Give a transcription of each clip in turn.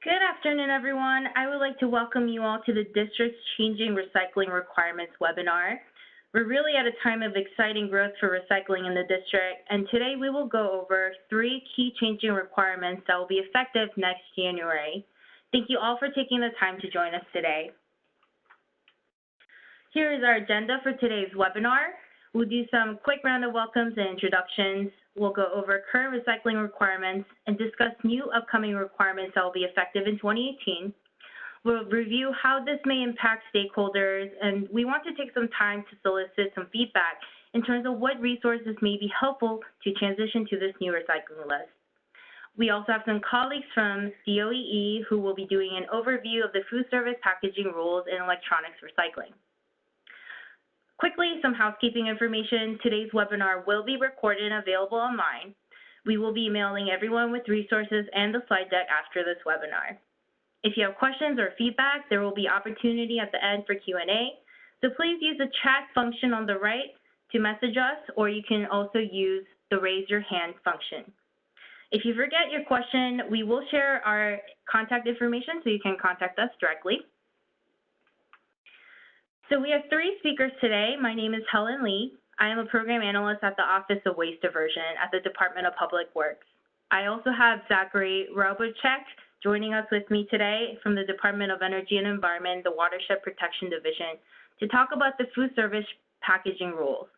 Good afternoon, everyone. I would like to welcome you all to the district's Changing Recycling Requirements webinar. We're really at a time of exciting growth for recycling in the district, and today we will go over 3 key changing requirements that will be effective next January. Thank you all for taking the time to join us today. Here is our agenda for today's webinar. We'll do some quick round of welcomes and introductions. We'll go over current recycling requirements and discuss new upcoming requirements that will be effective in 2018. We'll review how this may impact stakeholders, and we want to take some time to solicit some feedback in terms of what resources may be helpful to transition to this new recycling list. We also have some colleagues from DOEE who will be doing an overview of the food service packaging rules in electronics recycling. Quickly, some housekeeping information. Today's webinar will be recorded and available online. We will be emailing everyone with resources and the slide deck after this webinar. If you have questions or feedback, there will be opportunity at the end for Q&A. So please use the chat function on the right to message us, or you can also use the raise your hand function. If you forget your question, we will share our contact information so you can contact us directly. So we have 3 speakers today. My name is Helen Lee. I am a program analyst at the Office of Waste Diversion at the Department of Public Works. I also have Zachary Robocek joining us with me today from the Department of Energy and Environment, the Watershed Protection Division, to talk about the food service packaging rules.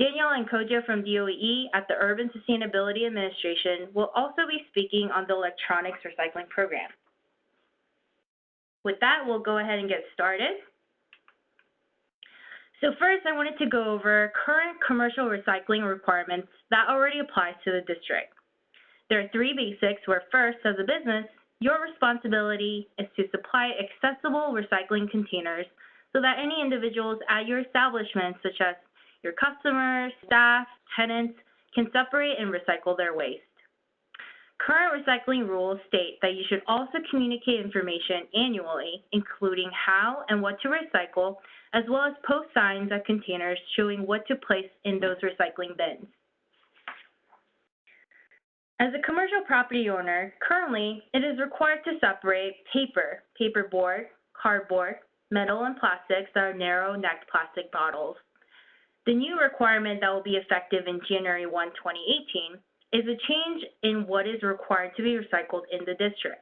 Danielle Nkoja from DOEE at the Urban Sustainability Administration will also be speaking on the electronics recycling program. With that, we'll go ahead and get started. So first, I wanted to go over current commercial recycling requirements that already applies to the district. There are 3 basics where first, as a business, your responsibility is to supply accessible recycling containers so that any individuals at your establishment, such as your customers, staff, tenants, can separate and recycle their waste. Current recycling rules state that you should also communicate information annually, including how and what to recycle, as well as post signs at containers showing what to place in those recycling bins. As a commercial property owner, currently it is required to separate paper, paperboard, cardboard, metal, and plastics that are narrow-necked plastic bottles. The new requirement that will be effective in January 1, 2018 is a change in what is required to be recycled in the district.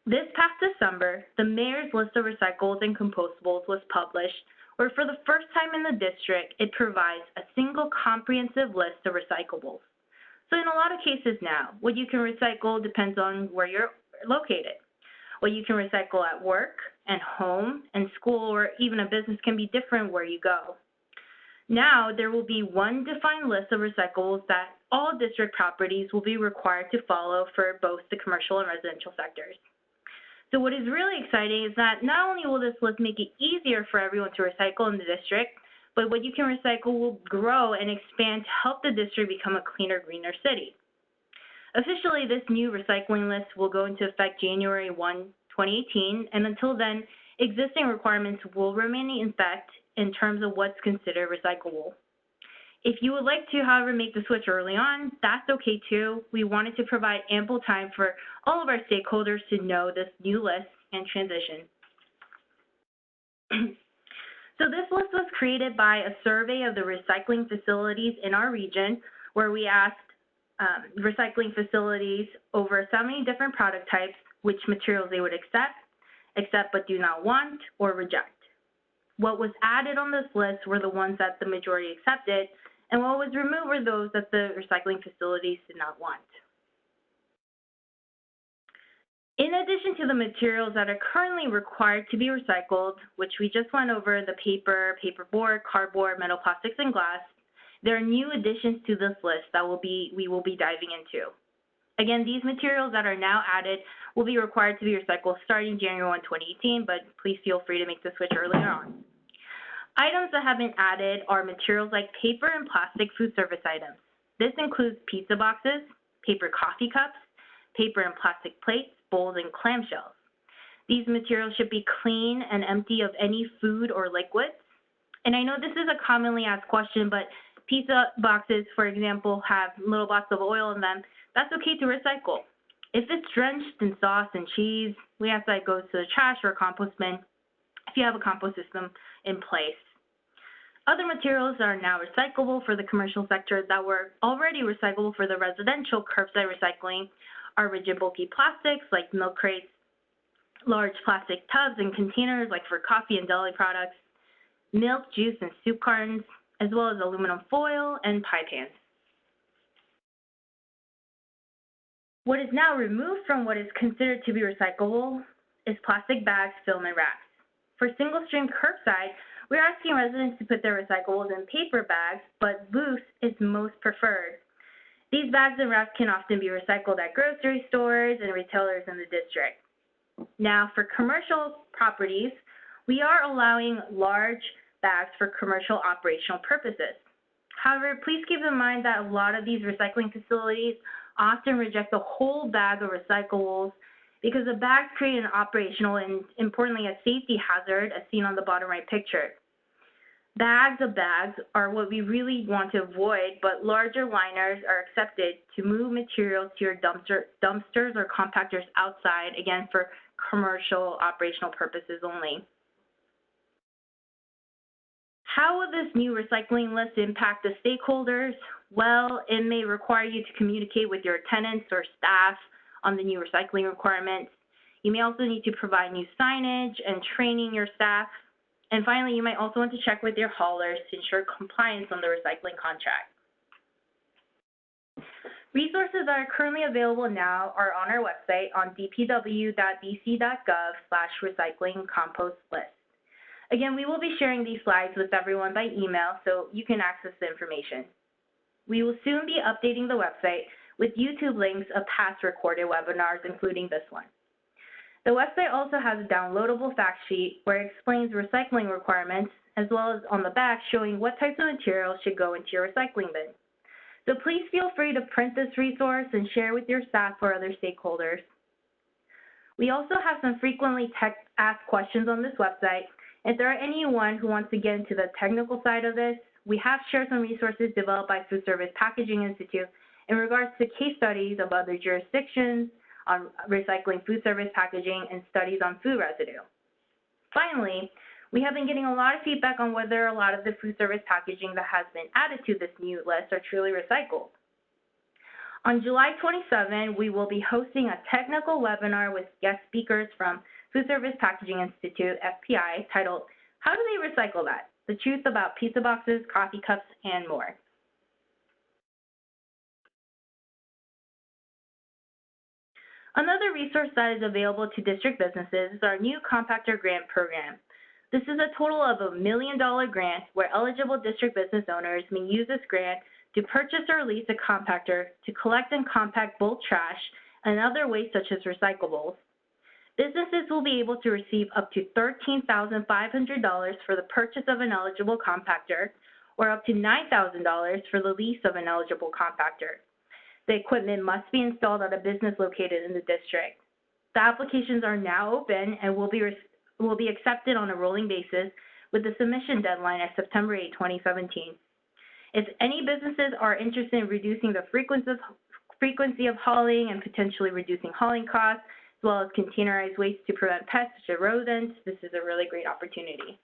This past December, the Mayor's List of Recyclables and Compostables was published, where for the first time in the district, it provides a single comprehensive list of recyclables. So in a lot of cases now, what you can recycle depends on where you're located. What you can recycle at work and home and school or even a business can be different where you go. Now, there will be one defined list of recyclables that all district properties will be required to follow for both the commercial and residential sectors. So what is really exciting is that not only will this list make it easier for everyone to recycle in the district, but what you can recycle will grow and expand to help the district become a cleaner, greener city. Officially, this new recycling list will go into effect January 1, 2018, and until then, existing requirements will remain in effect in terms of what's considered recyclable. If you would like to, however, make the switch early on, that's okay too. We wanted to provide ample time for all of our stakeholders to know this new list and transition. So this list was created by a survey of the recycling facilities in our region, where we asked recycling facilities over 70 different product types which materials they would accept but do not want or reject. What was added on this list were the ones that the majority accepted, and what was removed were those that the recycling facilities did not want. In addition to the materials that are currently required to be recycled, which we just went over, the paper, paperboard, cardboard, metal, plastics, and glass, there are new additions to this list that we will be diving into. Again, these materials that are now added will be required to be recycled starting January 1, 2018, but please feel free to make the switch earlier on. Items that have been added are materials like paper and plastic food service items. This includes pizza boxes, paper coffee cups, paper and plastic plates, bowls, and clamshells. These materials should be clean and empty of any food or liquids. And I know this is a commonly asked question, but pizza boxes, for example, have little bottles of oil in them. That's okay to recycle. If it's drenched in sauce and cheese, we ask that it goes to the trash or compost bin if you have a compost system in place. Other materials are now recyclable for the commercial sector that were already recyclable for the residential curbside recycling are rigid bulky plastics like milk crates, large plastic tubs and containers like for coffee and deli products, milk, juice, and soup cartons, as well as aluminum foil and pie pans. What is now removed from what is considered to be recyclable is plastic bags, film, and wraps. For single-stream curbside, we're asking residents to put their recyclables in paper bags, but loose is most preferred. These bags and wraps can often be recycled at grocery stores and retailers in the district. Now, for commercial properties, we are allowing large bags for commercial operational purposes. However, please keep in mind that a lot of these recycling facilities often reject the whole bag of recyclables because the bags create an operational and, importantly, a safety hazard, as seen on the bottom right picture. Bags of bags are what we really want to avoid, but larger liners are accepted to move materials to your dumpsters or compactors outside, again, for commercial operational purposes only. How will this new recycling list impact the stakeholders? Well, it may require you to communicate with your tenants or staff on the new recycling requirements. You may also need to provide new signage and training your staff. And finally, you might also want to check with your haulers to ensure compliance on the recycling contract. Resources that are currently available now are on our website on dpw.bc.gov/recycling-compost-list. Again, we will be sharing these slides with everyone by email so you can access the information. We will soon be updating the website with YouTube links of past recorded webinars, including this one. The website also has a downloadable fact sheet where it explains recycling requirements, as well as on the back showing what types of materials should go into your recycling bin. So please feel free to print this resource and share with your staff or other stakeholders. We also have some frequently asked questions on this website. If there are anyone who wants to get into the technical side of this, we have shared some resources developed by Food Service Packaging Institute in regards to case studies of other jurisdictions on recycling food service packaging and studies on food residue. Finally, we have been getting a lot of feedback on whether a lot of the food service packaging that has been added to this new list are truly recycled. On July 27, we will be hosting a technical webinar with guest speakers from Food Service Packaging Institute, FPI, titled, "How do they recycle that? The truth about pizza boxes, coffee cups, and more." Another resource that is available to district businesses is our new compactor grant program. This is a total of $1 million grant where eligible district business owners may use this grant to purchase or lease a compactor to collect and compact bulk trash and other waste such as recyclables. Businesses will be able to receive up to $13,500 for the purchase of an eligible compactor or up to $9,000 for the lease of an eligible compactor. The equipment must be installed at a business located in the district. The applications are now open and will be accepted on a rolling basis with the submission deadline at September 8, 2017. If any businesses are interested in reducing the frequency of hauling and potentially reducing hauling costs, as well as containerized waste to prevent pests such as rodents, this is a really great opportunity.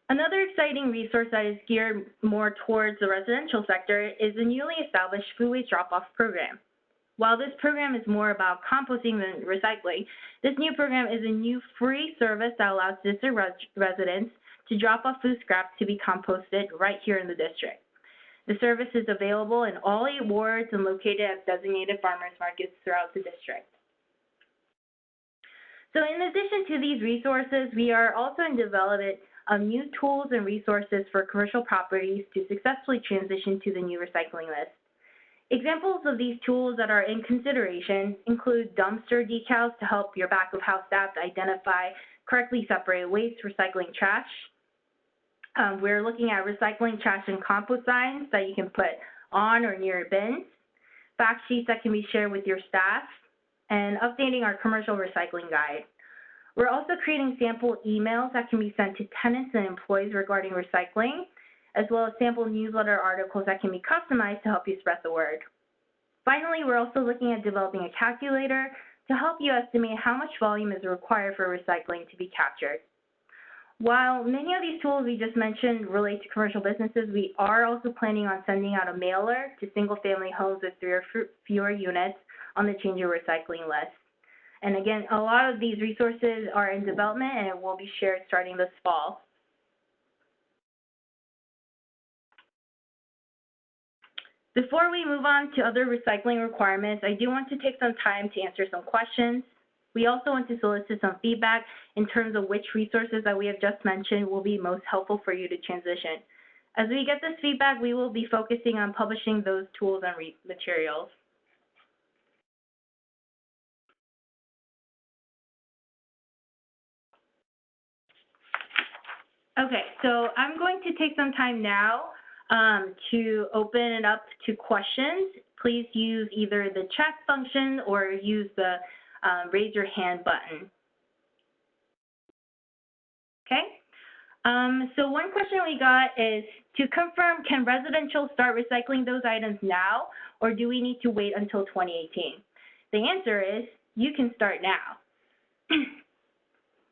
Another exciting resource that is geared more towards the residential sector is the newly established food waste drop-off program. While this program is more about composting than recycling, this new program is a new free service that allows district residents to drop off food scraps to be composted right here in the district. The service is available in all 8 wards and located at designated farmers markets throughout the district. So in addition to these resources, we are also in development of new tools and resources for commercial properties to successfully transition to the new recycling list. Examples of these tools that are in consideration include dumpster decals to help your back of house staff identify correctly separated waste, recycling trash. We're looking at recycling trash and compost signs that you can put on or near your bins, fact sheets that can be shared with your staff, and updating our commercial recycling guide. We're also creating sample emails that can be sent to tenants and employees regarding recycling, as well as sample newsletter articles that can be customized to help you spread the word. Finally, we're also looking at developing a calculator to help you estimate how much volume is required for recycling to be captured. While many of these tools we just mentioned relate to commercial businesses, we are also planning on sending out a mailer to single-family homes with 3 or fewer units on the Change Your Recycling list. And again, a lot of these resources are in development and it will be shared starting this fall. Before we move on to other recycling requirements, I do want to take some time to answer some questions. We also want to solicit some feedback in terms of which resources that we have just mentioned will be most helpful for you to transition. As we get this feedback, we will be focusing on publishing those tools and materials. Okay, so I'm going to take some time now to open it up to questions. Please use either the chat function or use the raise your hand button. Okay, so one question we got is, to confirm, can residential start recycling those items now, or do we need to wait until 2018? The answer is, you can start now.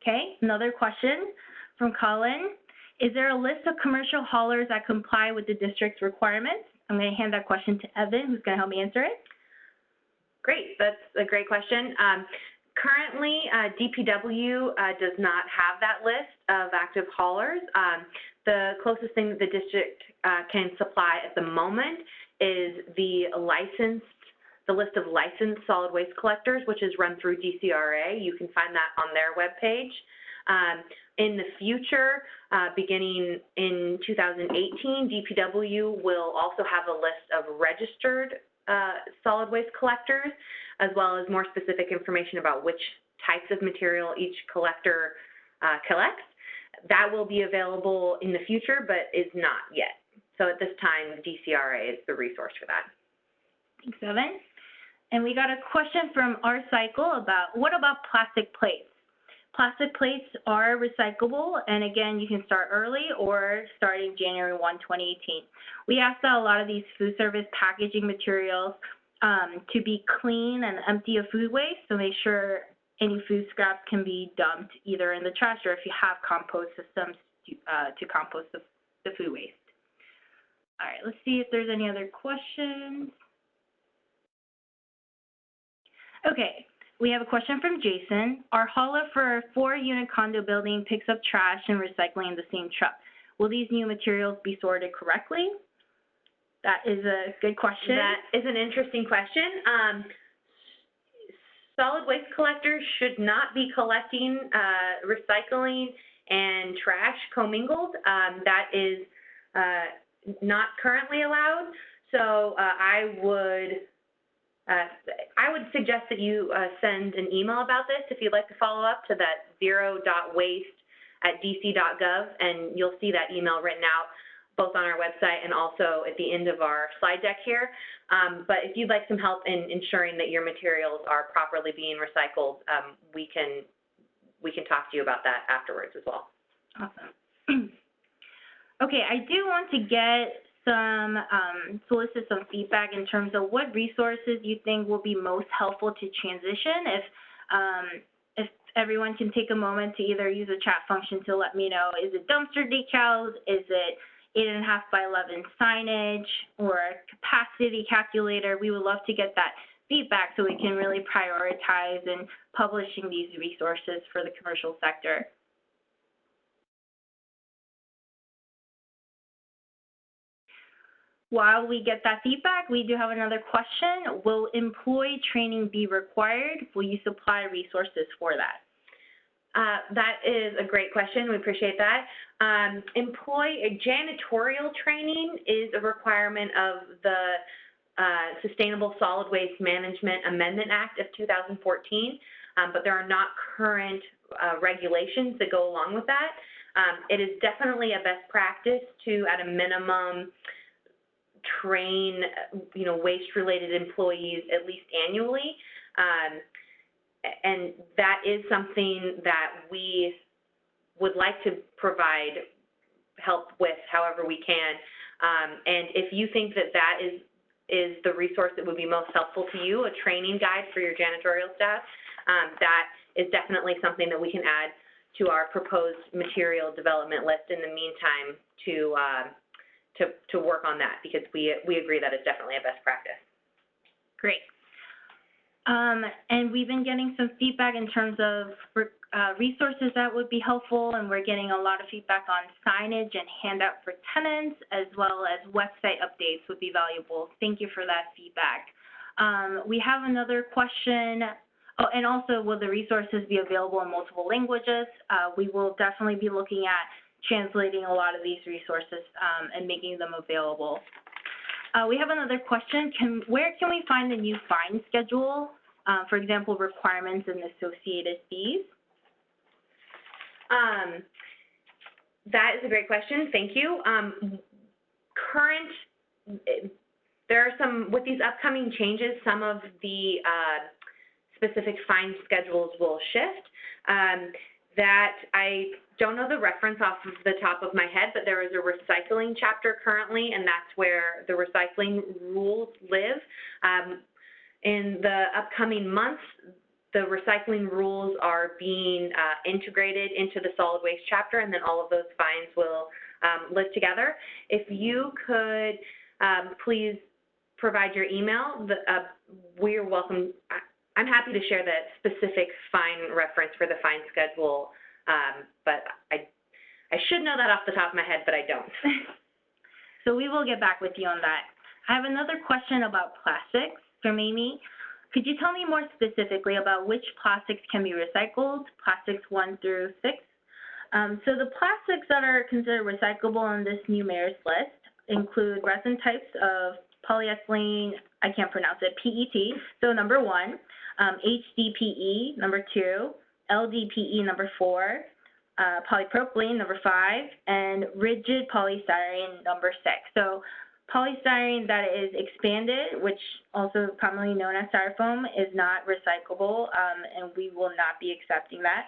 Okay, another question from Colin. Is there a list of commercial haulers that comply with the district's requirements? I'm going to hand that question to Evan, who's going to help me answer it. Great, that's a great question. Currently, DPW does not have that list of active haulers. The closest thing that the district can supply at the moment is the list of licensed solid waste collectors, which is run through DCRA. You can find that on their webpage. In the future, beginning in 2018, DPW will also have a list of registered solid waste collectors, as well as more specific information about which types of material each collector collects. That will be available in the future, but is not yet. So at this time, DCRA is the resource for that. Thanks, Evan. And we got a question from R-Cycle about, what about plastic plates? Plastic plates are recyclable, and again, you can start early or starting January 1, 2018. We ask that a lot of these food service packaging materials to be clean and empty of food waste, so make sure any food scraps can be dumped either in the trash or if you have compost systems to compost the food waste. All right, let's see if there's any other questions. Okay. We have a question from Jason. Our hauler for a 4-unit condo building picks up trash and recycling in the same truck. Will these new materials be sorted correctly? That is a good question. That is an interesting question. Solid waste collectors should not be collecting recycling and trash commingled. That is not currently allowed. So I would suggest that you send an email about this if you'd like to follow up to that zero.waste@dc.gov, and you'll see that email written out both on our website and also at the end of our slide deck here. But if you'd like some help in ensuring that your materials are properly being recycled, we can talk to you about that afterwards as well. Awesome. Okay, I do want to get solicit some feedback in terms of what resources you think will be most helpful to transition. If everyone can take a moment to either use a chat function to let me know, is it dumpster decals, is it 8.5 by 11 signage, or a capacity calculator? We would love to get that feedback so we can really prioritize in publishing these resources for the commercial sector. While we get that feedback, we do have another question. Will employee training be required? Will you supply resources for that? That is a great question. We appreciate that. Janitorial training is a requirement of the Sustainable Solid Waste Management Amendment Act of 2014, but there are not current regulations that go along with that. It is definitely a best practice to, at a minimum, train, waste-related employees at least annually, and that is something that we would like to provide help with however we can. And if you think that that is is the resource that would be most helpful to you, a training guide for your janitorial staff, that is definitely something that we can add to our proposed material development list in the meantime to work on that, because we agree that it's definitely a best practice. Great. And we've been getting some feedback in terms of resources that would be helpful, and we're getting a lot of feedback on signage and handout for tenants, as well as website updates would be valuable. Thank you for that feedback. We have another question. Oh, and also, will the resources be available in multiple languages? We will definitely be looking at translating a lot of these resources and making them available. We have another question. Where can we find the new fine schedule? For example, requirements and associated fees? That is a great question. Thank you. There are some, with these upcoming changes, some of the specific fine schedules will shift. That I don't know the reference off of the top of my head, but there is a recycling chapter currently, and that's where the recycling rules live. In the upcoming months, the recycling rules are being integrated into the solid waste chapter, and then all of those fines will live together. If you could please provide your email, we're welcome. I'm happy to share the specific fine reference for the fine schedule, but I should know that off the top of my head, but I don't. So we will get back with you on that. I have another question about plastics from Amy. Could you tell me more specifically about which plastics can be recycled, plastics 1 through 6? So the plastics that are considered recyclable on this new mayor's list include resin types of polyethylene, I can't pronounce it, PET, so number 1, HDPE, number 2, LDPE, number 4, polypropylene, number 5, and rigid polystyrene, number 6. So polystyrene that is expanded, which also commonly known as styrofoam, is not recyclable, and we will not be accepting that.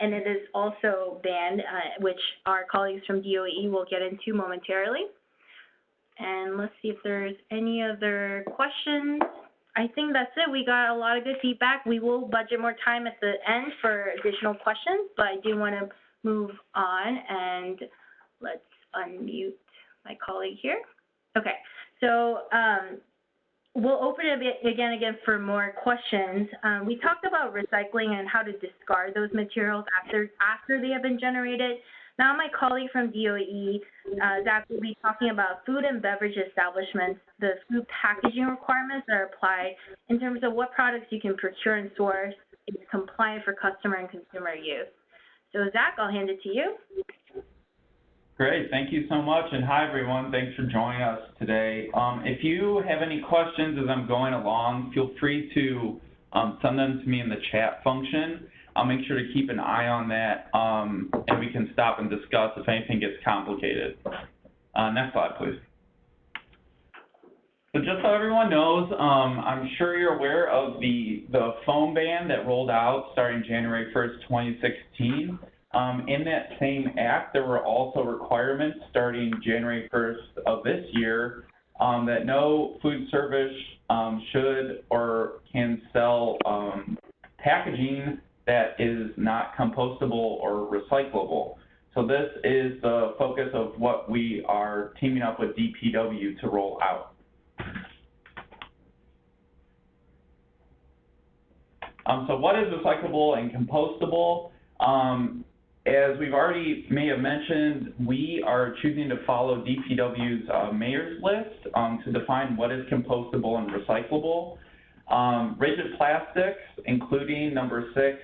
And it is also banned, which our colleagues from DOE will get into momentarily. And let's see if there's any other questions. I think that's it. We got a lot of good feedback. We will budget more time at the end for additional questions, but I do want to move on, and let's unmute my colleague here. Okay, so we'll open it again for more questions. We talked about recycling and how to discard those materials after they have been generated. Now my colleague from DOE, Zach, will be talking about food and beverage establishments, the food packaging requirements that are applied in terms of what products you can procure and source is compliant for customer and consumer use. So Zach, I'll hand it to you. Great, thank you so much, and hi everyone, thanks for joining us today. If you have any questions as I'm going along, feel free to send them to me in the chat function. I'll make sure to keep an eye on that, and we can stop and discuss if anything gets complicated. Next slide, please. So just so everyone knows, I'm sure you're aware of the foam ban that rolled out starting January 1st, 2016. In that same act, there were also requirements starting January 1st of this year that no food service should or can sell packaging that is not compostable or recyclable. So this is the focus of what we are teaming up with DPW to roll out. So what is recyclable and compostable? As we've already may have mentioned, we are choosing to follow DPW's mayor's list to define what is compostable and recyclable. Rigid plastics, including number 6,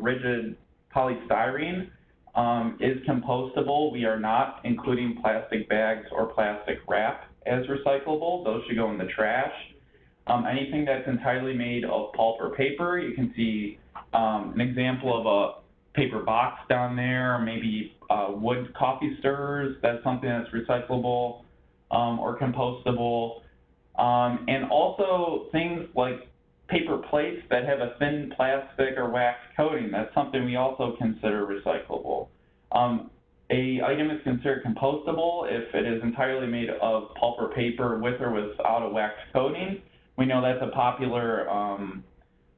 rigid polystyrene, is compostable. We are not including plastic bags or plastic wrap as recyclable. Those should go in the trash. Anything that's entirely made of pulp or paper, you can see an example of a paper box down there, or maybe wood coffee stirrers. That's something that's recyclable or compostable. And also things like paper plates that have a thin plastic or wax coating. That's something we also consider recyclable. a item is considered compostable if it is entirely made of pulp or paper with or without a wax coating. We know that's a popular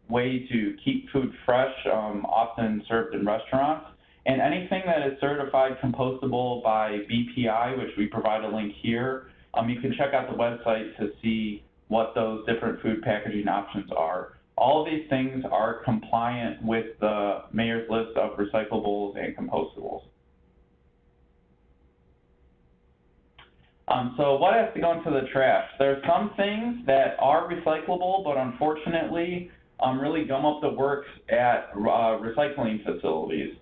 way to keep food fresh, often served in restaurants. And anything that is certified compostable by BPI, which we provide a link here, you can check out the website to see what those different food packaging options are. All of these things are compliant with the mayor's list of recyclables and compostables. So what has to go into the trash? There are some things that are recyclable, but unfortunately really gum up the works at recycling facilities.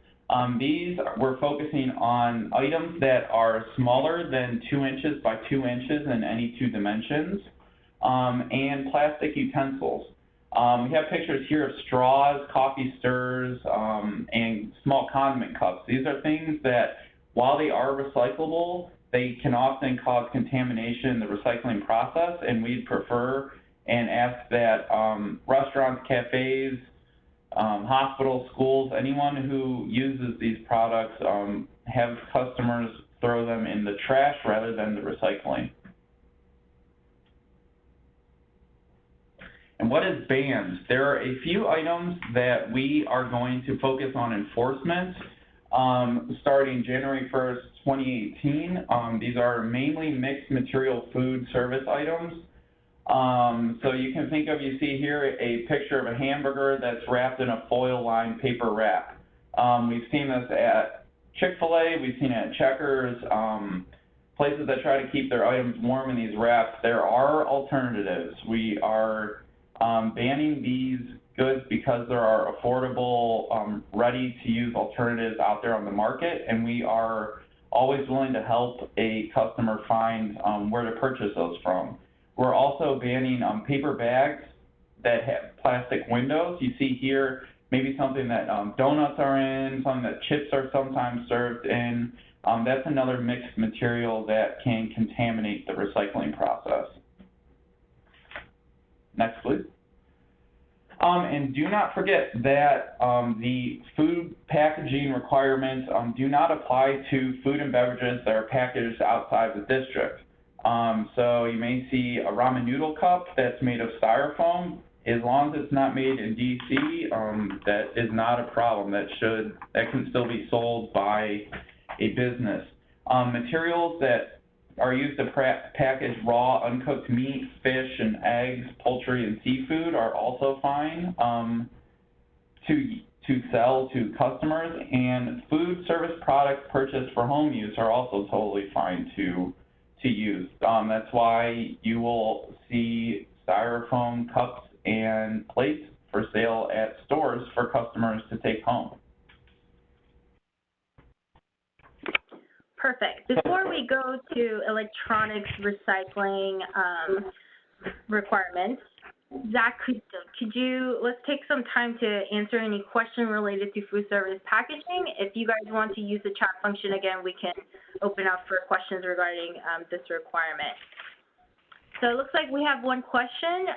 We're focusing on items that are smaller than 2 inches by 2 inches in any 2 dimensions, and plastic utensils. We have pictures here of straws, coffee stirrers, and small condiment cups. These are things that, while they are recyclable, they can often cause contamination in the recycling process, and we'd prefer and ask that restaurants, cafes, hospitals, schools, anyone who uses these products have customers throw them in the trash rather than the recycling. And what is banned? There are a few items that we are going to focus on enforcement starting January 1st, 2018. These are mainly mixed material food service items. So you can think of, you see here a picture of a hamburger that's wrapped in a foil-lined paper wrap. We've seen this at Chick-fil-A, we've seen it at Checkers, places that try to keep their items warm in these wraps. There are alternatives. We are banning these goods because there are affordable, ready-to-use alternatives out there on the market, and we are always willing to help a customer find where to purchase those from. We're also banning paper bags that have plastic windows. You see here maybe something that donuts are in, something that chips are sometimes served in. That's another mixed material that can contaminate the recycling process. Next, please. And do not forget that the food packaging requirements do not apply to food and beverages that are packaged outside the district. So you may see a ramen noodle cup that's made of styrofoam. As long as it's not made in DC, that is not a problem. That can still be sold by a business. Materials that are used to package raw, uncooked meat, fish, and eggs, poultry, and seafood are also fine to sell to customers. And food service products purchased for home use are also totally fine to use. That's why you will see styrofoam cups and plates for sale at stores for customers to take home. Perfect. Before we go to electronics recycling requirements, Zach, let's take some time to answer any question related to food service packaging. If you guys want to use the chat function again, we can open up for questions regarding this requirement. So it looks like we have one question.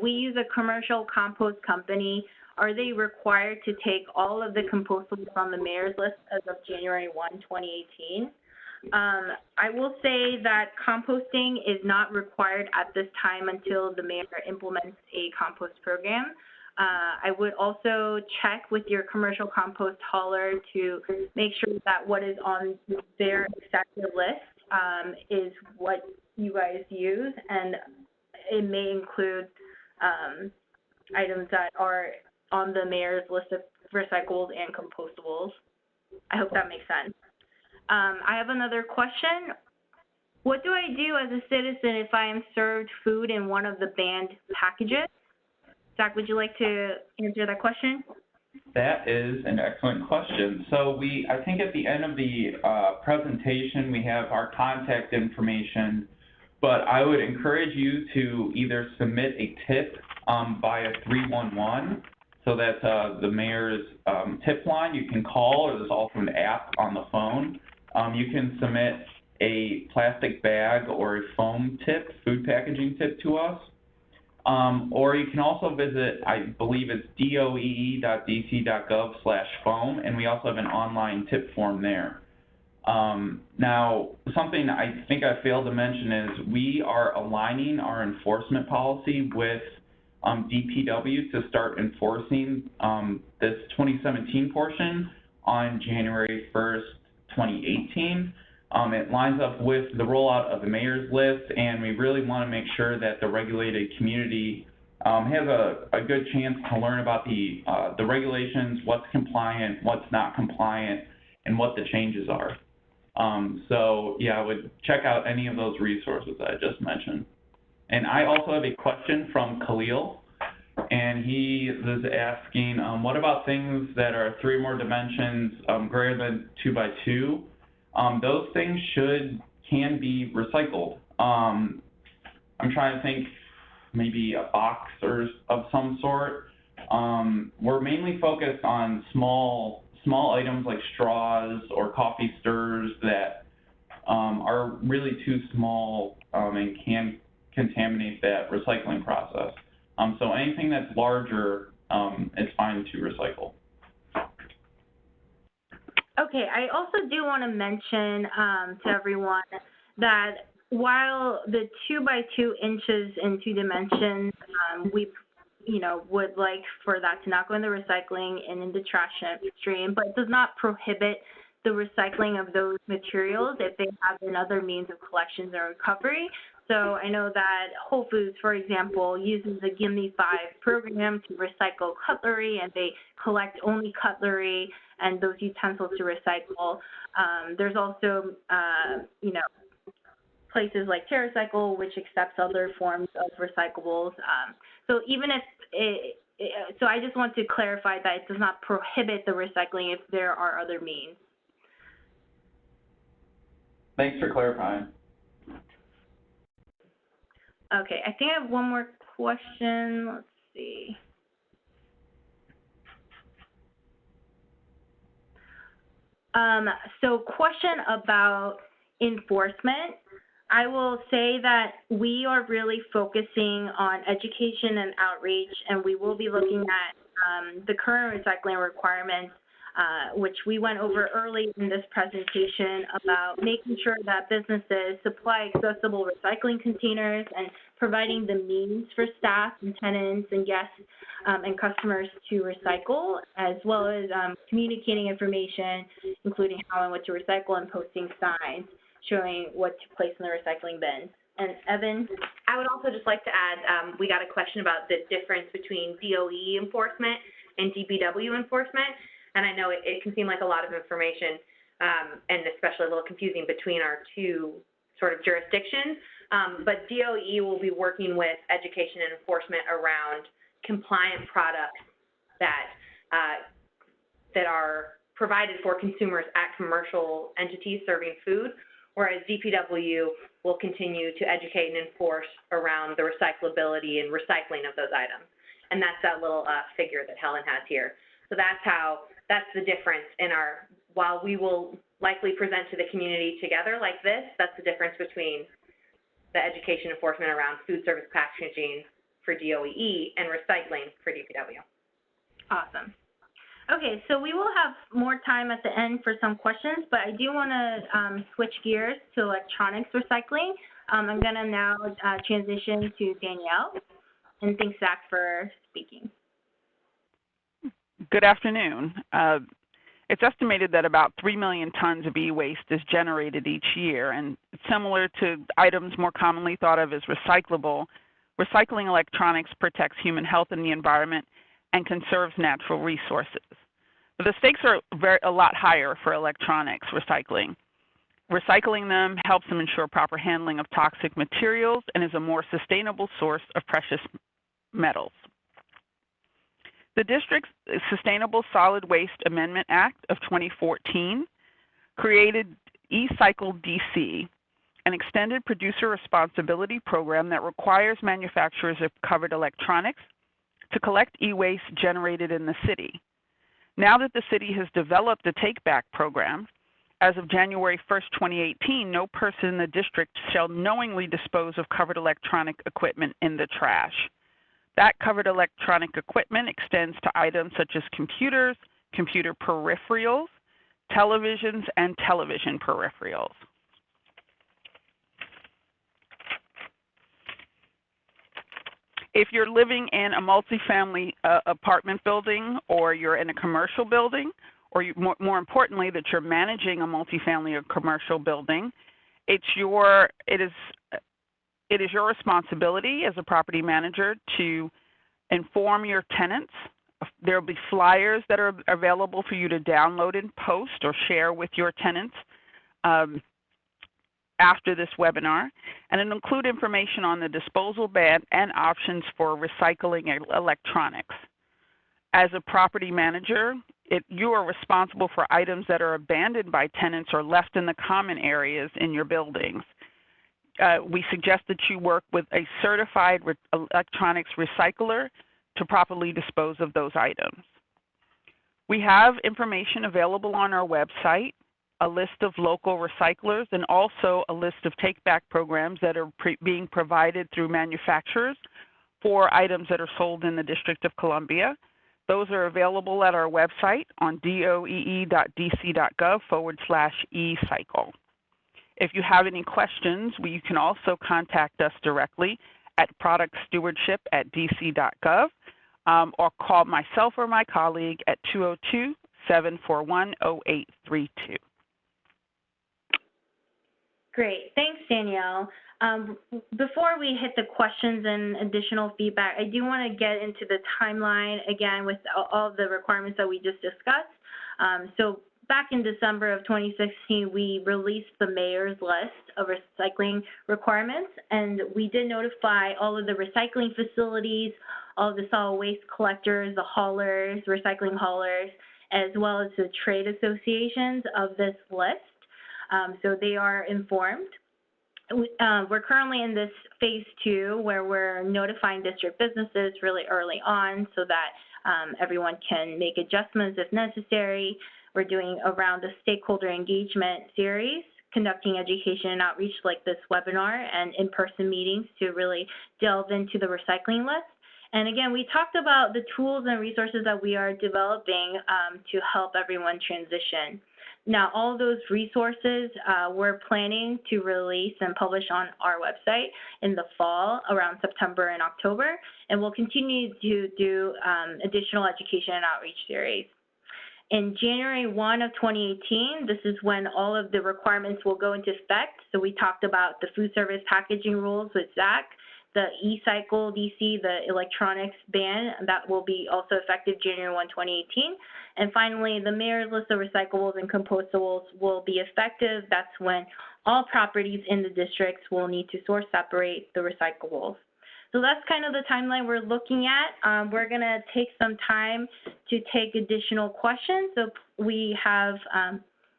We use a commercial compost company. Are they required to take all of the compostables on the mayor's list as of January 1, 2018? I will say that composting is not required at this time until the mayor implements a compost program. I would also check with your commercial compost hauler to make sure that what is on their accepted list is what you guys use, and it may include items that are on the mayor's list of recyclables and compostables. I hope that makes sense. I have another question. What do I do as a citizen if I am served food in one of the banned packages? Zach, would you like to answer that question? That is an excellent question. So I think at the end of the presentation, we have our contact information, but I would encourage you to either submit a tip via 311. So that's the mayor's tip line. You can call, or there's also an app on the phone. You can submit a plastic bag or a foam tip, food packaging tip to us. Or you can also visit, I believe it's doee.dc.gov/foam, and we also have an online tip form there. Now, something I think I failed to mention is we are aligning our enforcement policy with DPW to start enforcing this 2017 portion on January 1st, 2018. It lines up with the rollout of the mayor's list, and we really want to make sure that the regulated community has a good chance to learn about the regulations, what's compliant, what's not compliant, and what the changes are. So yeah, I would check out any of those resources that I just mentioned. And I also have a question from Khalil, and he is asking, what about things that are 3 or more dimensions greater than 2 by 2? Those things can be recycled. I'm trying to think, maybe a box or of some sort. We're mainly focused on small items like straws or coffee stirs that are really too small and can contaminate that recycling process. So anything that's larger is fine to recycle. Okay, I also do want to mention to everyone that while the 2 by 2 inches in 2 dimensions, we would like for that to not go in the recycling and in the trash stream, but it does not prohibit the recycling of those materials if they have another means of collections or recovery. So I know that Whole Foods, for example, uses the Give Me 5 program to recycle cutlery, and they collect only cutlery and those utensils to recycle. There's also, places like TerraCycle, which accepts other forms of recyclables. So even if so I just want to clarify that it does not prohibit the recycling if there are other means. Thanks for clarifying. Okay, I think I have one more question. Let's see. So question about enforcement. I will say that we are really focusing on education and outreach, and we will be looking at the current recycling requirements, which we went over early in this presentation about making sure that businesses supply accessible recycling containers and providing the means for staff and tenants and guests and customers to recycle, as well as communicating information, including how and what to recycle, and posting signs showing what to place in the recycling bins. And Evan? I would also just like to add, we got a question about the difference between DOE enforcement and DPW enforcement. And I know it can seem like a lot of information, and especially a little confusing between our 2 sort of jurisdictions. But DOE will be working with education and enforcement around compliant products that are provided for consumers at commercial entities serving food, whereas DPW will continue to educate and enforce around the recyclability and recycling of those items. And that's that little figure that Helen has here. So that's the difference in while we will likely present to the community together like this, that's the difference between the education enforcement around food service packaging for DOE and recycling for DPW. Awesome. Okay, so we will have more time at the end for some questions, but I do want to switch gears to electronics recycling. I'm going to now transition to Danielle, and thanks, Zach, for speaking. Good afternoon. It's estimated that about 3 million tons of e-waste is generated each year, and similar to items more commonly thought of as recyclable, recycling electronics protects human health and the environment and conserves natural resources. But the stakes are a lot higher for electronics recycling. Recycling them helps them ensure proper handling of toxic materials and is a more sustainable source of precious metals. The district's Sustainable Solid Waste Amendment Act of 2014 created eCycle DC, an extended producer responsibility program that requires manufacturers of covered electronics to collect e-waste generated in the city. Now that the city has developed a take-back program, as of January 1st, 2018, no person in the district shall knowingly dispose of covered electronic equipment in the trash. That covered electronic equipment extends to items such as computers, computer peripherals, televisions, and television peripherals. If you're living in a multifamily apartment building, or you're in a commercial building, or more importantly, that you're managing a multifamily or commercial building, it is your responsibility as a property manager to inform your tenants. There will be flyers that are available for you to download and post or share with your tenants after this webinar, and it'll include information on the disposal ban and options for recycling electronics. As a property manager, you are responsible for items that are abandoned by tenants or left in the common areas in your buildings. We suggest that you work with a certified electronics recycler to properly dispose of those items. We have information available on our website, a list of local recyclers, and also a list of take-back programs that are being provided through manufacturers for items that are sold in the District of Columbia. Those are available at our website on doee.dc.gov/ecycle. If you have any questions, you can also contact us directly at productstewardship@dc.gov or call myself or my colleague at 202-741-0832. Great. Thanks, Danielle. Before we hit the questions and additional feedback, I do want to get into the timeline again with all of the requirements that we just discussed. So back in December of 2016, we released the mayor's list of recycling requirements, and we did notify all of the recycling facilities, all of the solid waste collectors, the haulers, recycling haulers, as well as the trade associations of this list. So they are informed. We're currently in this phase 2 where we're notifying district businesses really early on so that everyone can make adjustments if necessary. We're doing around the stakeholder engagement series, conducting education and outreach like this webinar and in-person meetings to really delve into the recycling list. And again, we talked about the tools and resources that we are developing to help everyone transition. Now, all those resources we're planning to release and publish on our website in the fall around September and October, and we'll continue to do additional education and outreach series. In January 1 of 2018, this is when all of the requirements will go into effect. So we talked about the food service packaging rules with Zach, the eCycle DC, the electronics ban, that will be also effective January 1, 2018. And finally, the mayor's list of recyclables and compostables will be effective. That's when all properties in the districts will need to source separate the recyclables. So that's kind of the timeline we're looking at. We're going to take some time to take additional questions. So we have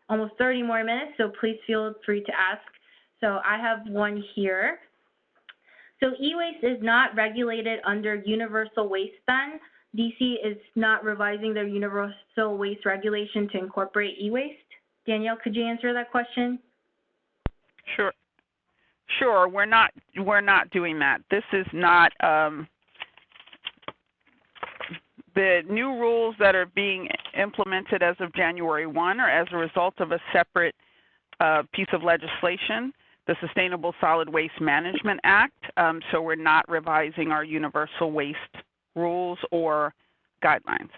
almost 30 more minutes, so please feel free to ask. So I have one here. So e-waste is not regulated under universal waste then. DC is not revising their universal waste regulation to incorporate e-waste. Danielle, could you answer that question? Sure. Sure, we're not doing that. This is not the new rules that are being implemented as of January 1 are as a result of a separate piece of legislation, the Sustainable Solid Waste Management Act. So we're not revising our universal waste rules or guidelines.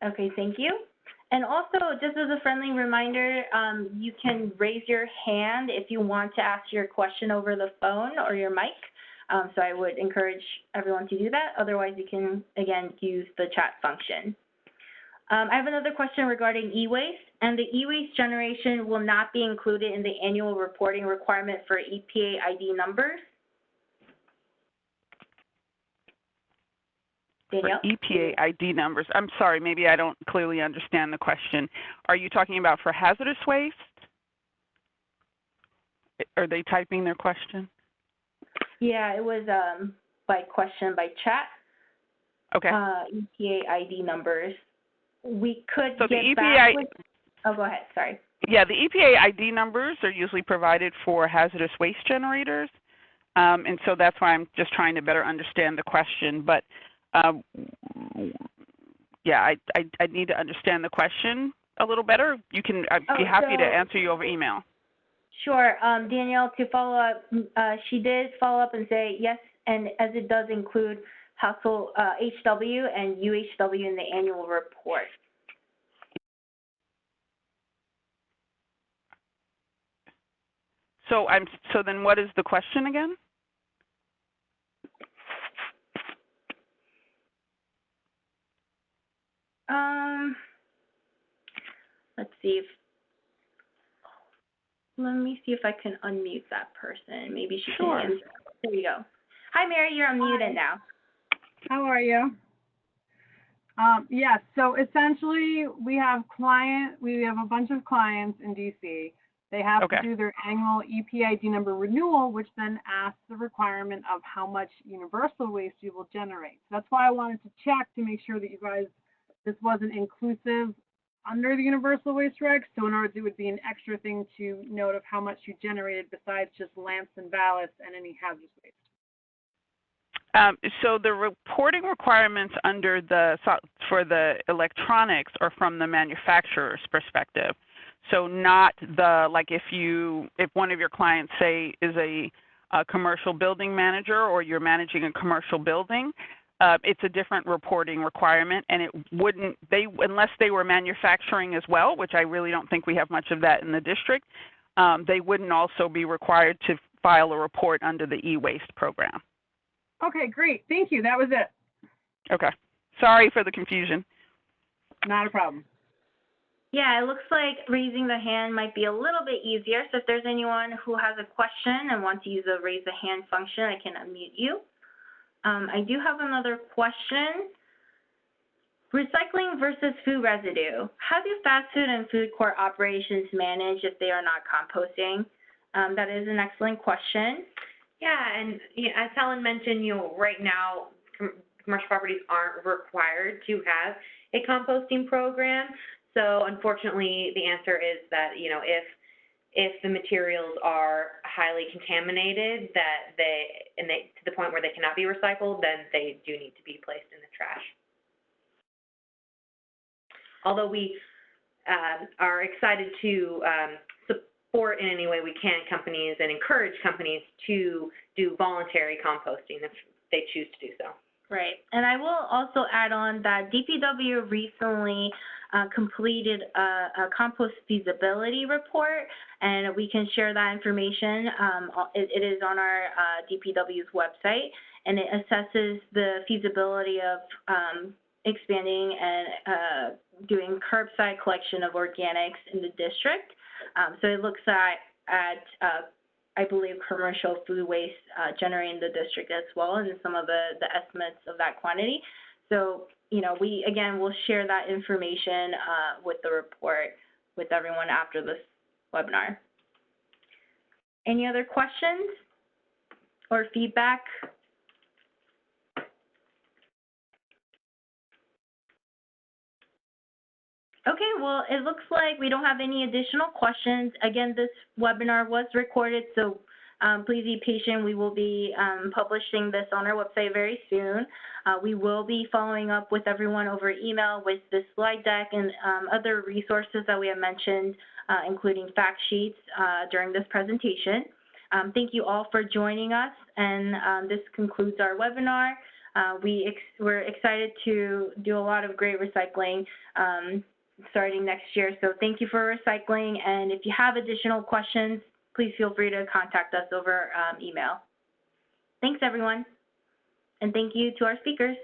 Okay, thank you. And also, just as a friendly reminder, you can raise your hand if you want to ask your question over the phone or your mic. So I would encourage everyone to do that. Otherwise, you can, again, use the chat function. I have another question regarding e-waste, and the e-waste generation will not be included in the annual reporting requirement for EPA ID numbers. Danielle? For EPA ID numbers. I'm sorry, maybe I don't clearly understand the question. Are you talking about for hazardous waste? Are they typing their question? Yeah, it was by question by chat. Okay. EPA ID numbers. We could so get the EPA, back with, oh, go ahead, sorry. Yeah, the EPA ID numbers are usually provided for hazardous waste generators. And so that's why I'm just trying to better understand the question. But yeah, I need to understand the question a little better. I'd be happy to answer you over email. Sure. Danielle, to follow up, she did follow up and say yes, and as it does include household HW and UHW in the annual report. So then what is the question again? Let's see if, let me see if I can unmute that person. Maybe she can answer. There you go. Hi, Mary, you're unmuted now. How are you? Yes, so essentially we have a bunch of clients in DC. They have to do their annual EPID number renewal, which then asks the requirement of how much universal waste you will generate. So that's why I wanted to check to make sure that you guys, this wasn't inclusive under the universal waste regs. So in other words, it would be an extra thing to note of how much you generated besides just lamps and ballasts and any hazardous waste. So the reporting requirements for the electronics are from the manufacturer's perspective. So not if one of your clients, say, is a commercial building manager or you're managing a commercial building, it's a different reporting requirement, and it wouldn't, unless they were manufacturing as well, which I really don't think we have much of that in the district, they wouldn't also be required to file a report under the e-waste program. Okay, great. Thank you. That was it. Okay. Sorry for the confusion. Not a problem. Yeah, it looks like raising the hand might be a little bit easier. So if there's anyone who has a question and wants to use the raise the hand function, I can unmute you. I do have another question. Recycling versus food residue. How do fast food and food court operations manage if they are not composting? That is an excellent question. Yeah, and as Helen mentioned, right now commercial properties aren't required to have a composting program. So unfortunately, the answer is that if the materials are highly contaminated, to the point where they cannot be recycled, then they do need to be placed in the trash. Although we are excited to support in any way we can companies and encourage companies to do voluntary composting if they choose to do so. Right, and I will also add on that DPW recently completed a compost feasibility report, and we can share that information. It is on our DPW's website, and it assesses the feasibility of expanding and doing curbside collection of organics in the district. So it looks at I believe, commercial food waste generated in the district as well, and some of the estimates of that quantity. So, we, again, will share that information with the report with everyone after this webinar. Any other questions or feedback? Okay, well, it looks like we don't have any additional questions. Again, this webinar was recorded, so please be patient. We will be publishing this on our website very soon. We will be following up with everyone over email with this slide deck and other resources that we have mentioned, including fact sheets during this presentation. Thank you all for joining us, and this concludes our webinar. We're excited to do a lot of great recycling starting next year. So thank you for recycling, and if you have additional questions, please feel free to contact us over email. Thanks, everyone, and thank you to our speakers.